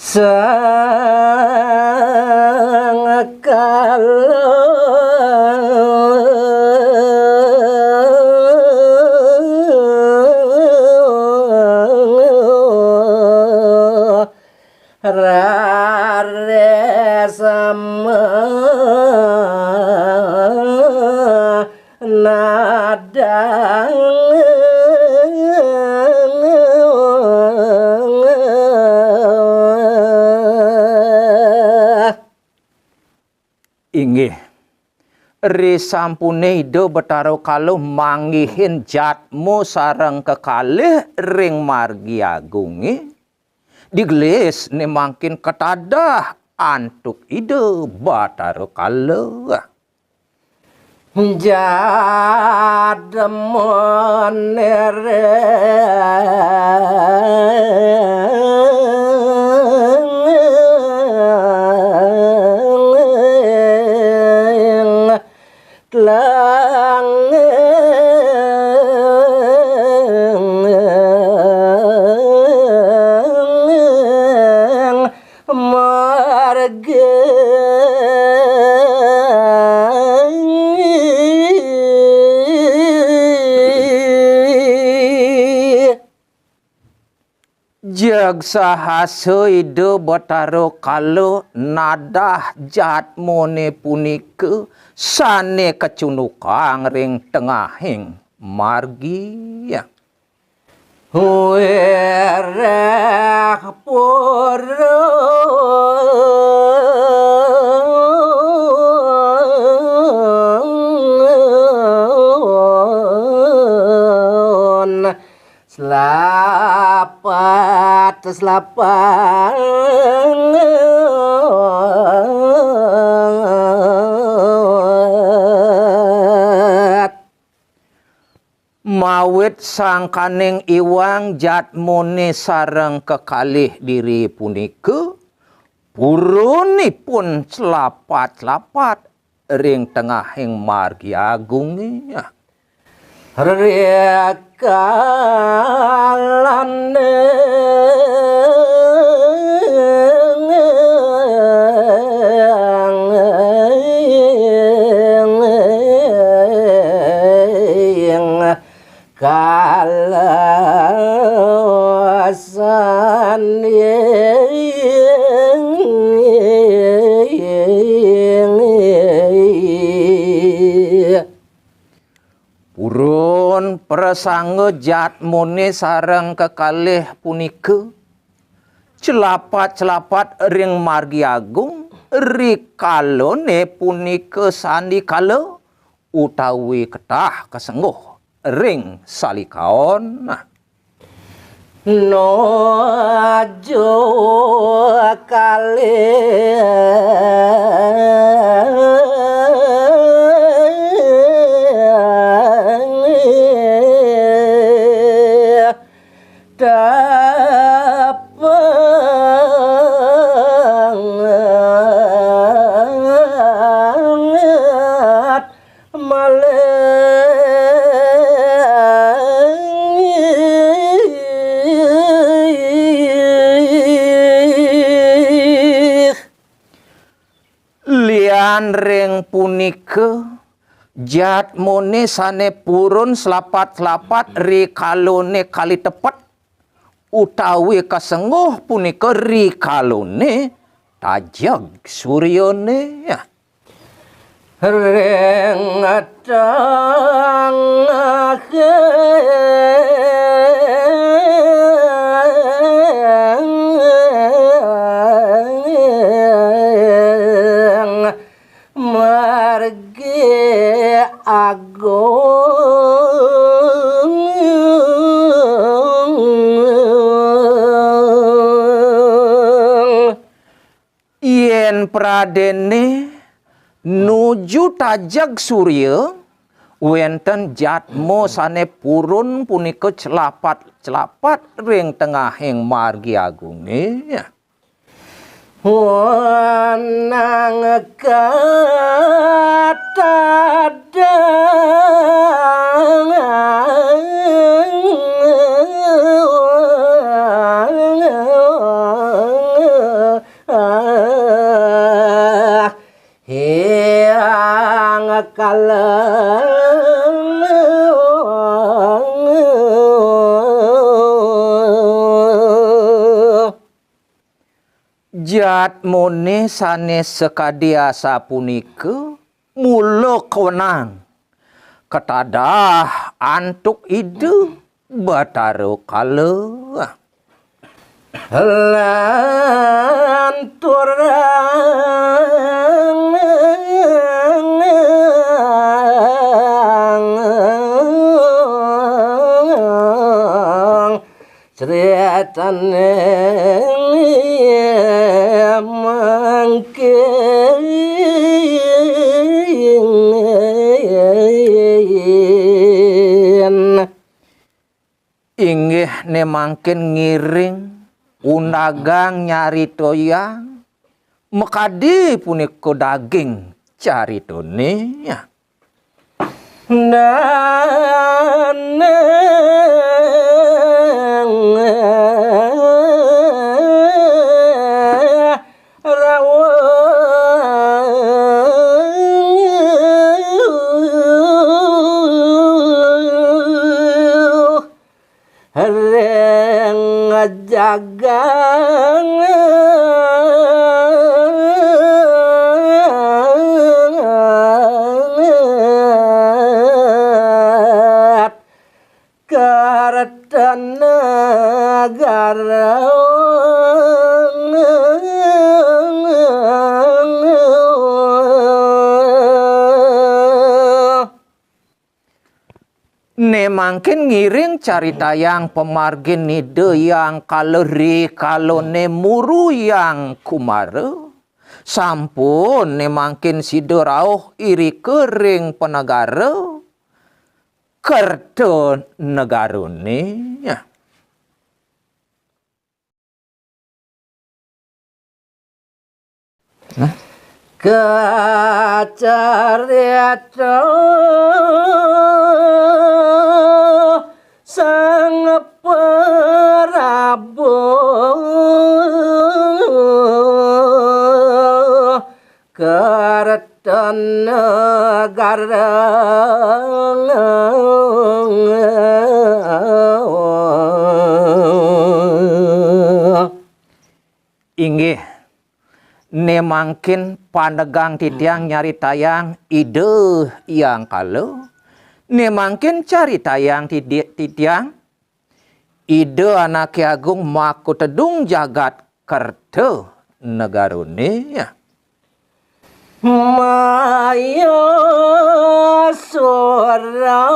rare sama nadang inggih risampune ida Betara Kala manggihin jatmu sareng kekalih ring margi agunge digelis ne mangkin ketadah antuk ida Betara Kala jademon jag sahasa ida Betara Kala nadah jatmone punika sane kecunukang ring tengahing margi wereh puron selapat mawit sangkaning iwang jatmone sareng kekalih diri punika purunipun selapat-selapat ring tengahing margi agung rekalane kalasan purun prasangga jatmone sareng kekalih punika celapat-celapat ring margi agung rikalone punika sandikala utawi ketah kesengguh ring salikaon nojo ring punika jatmone sane purun selapat-selapat rikalone kali tepat utawi kasengguh punika rikalone tajag suryane ring margi agung yen pradene nuju tajag surya wenten jatmo sane purun punika celapat-celapat ring tengahing margi agunge wanang katadang Jatmone sanes sekadia sapunike mula kewenang ketadah antuk ide batara kala lanturang ceritane inggih ne mangkin ngiring undagang nyarita yang mekadi punika daging caritane jagang Kartanagara ne mangkin ngiring carita yang pemargin nide yang kaleri kalone muru yang kumara sampun ne mangkin sida rauh iri kering penegara kerto negarone kacarita sang Prabu Kartanagara inggih ne mangkin pandegang titiang nyari tayang ide yang kalau ne mangkin cari tayang titiang ide anak agung maku tedung jagat kerto negarone maya sorang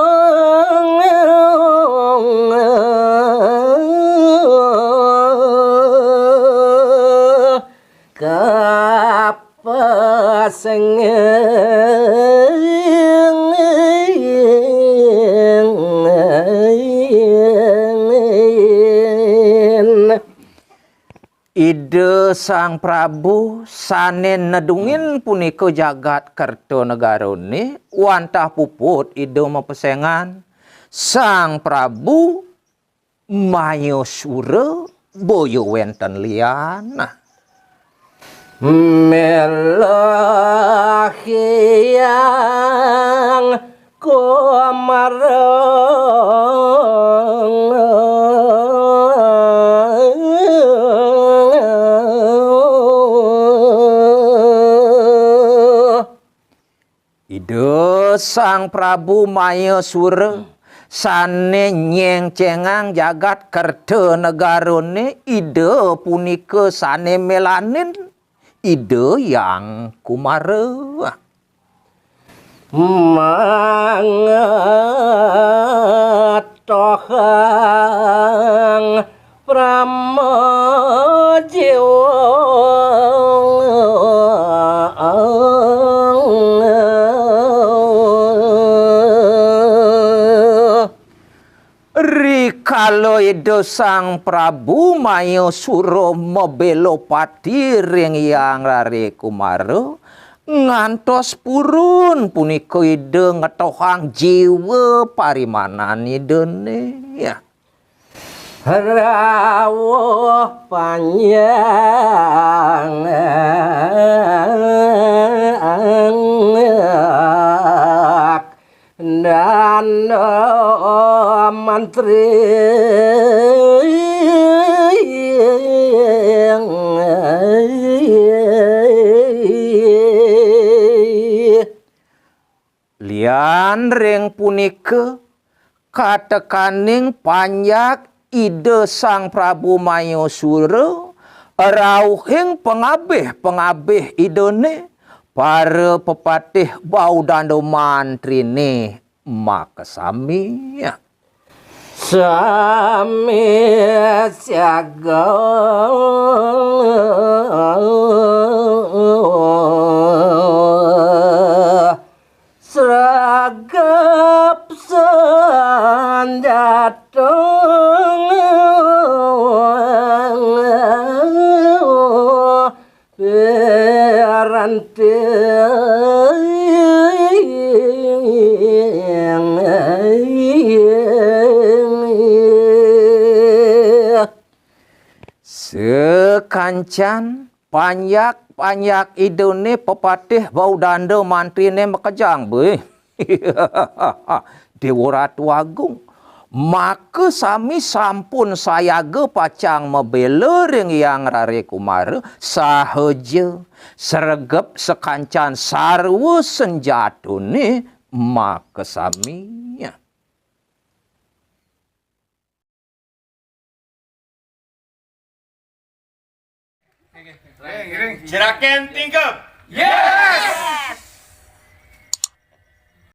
ide sang Prabu sanen nedungin punika jagat Kertonegarane wantah puput ide mepesengan sang Prabu mayosura boyo wenten liana melahyang komarang ide sang Prabu mayosura sane nyengcengang jagat Kertonegarane ide punika sane melanin ide yang kumara mangatohang rikala ide sang Prabu mayosura mebelopati ring yang rare kumara ngantos purun punika ide ngetohang jiwa parimanan idene ya rawuh panjang mantri lian ring punika katekaning panyak ide Sang Prabu Mayasura rauhing pengabih idene para pepatih Baudanda mantrine makasami sami siaga seragap senjata berante sekancan panyak idone pepatih Baudanda mantrine makajang be. Dewa Ratu Agung. Maka sami sampun sayaga pacang membela ring yang rare kumara sahaja sergep sekancan sarwa senjatune maka sami Siraken tingkap. Yes.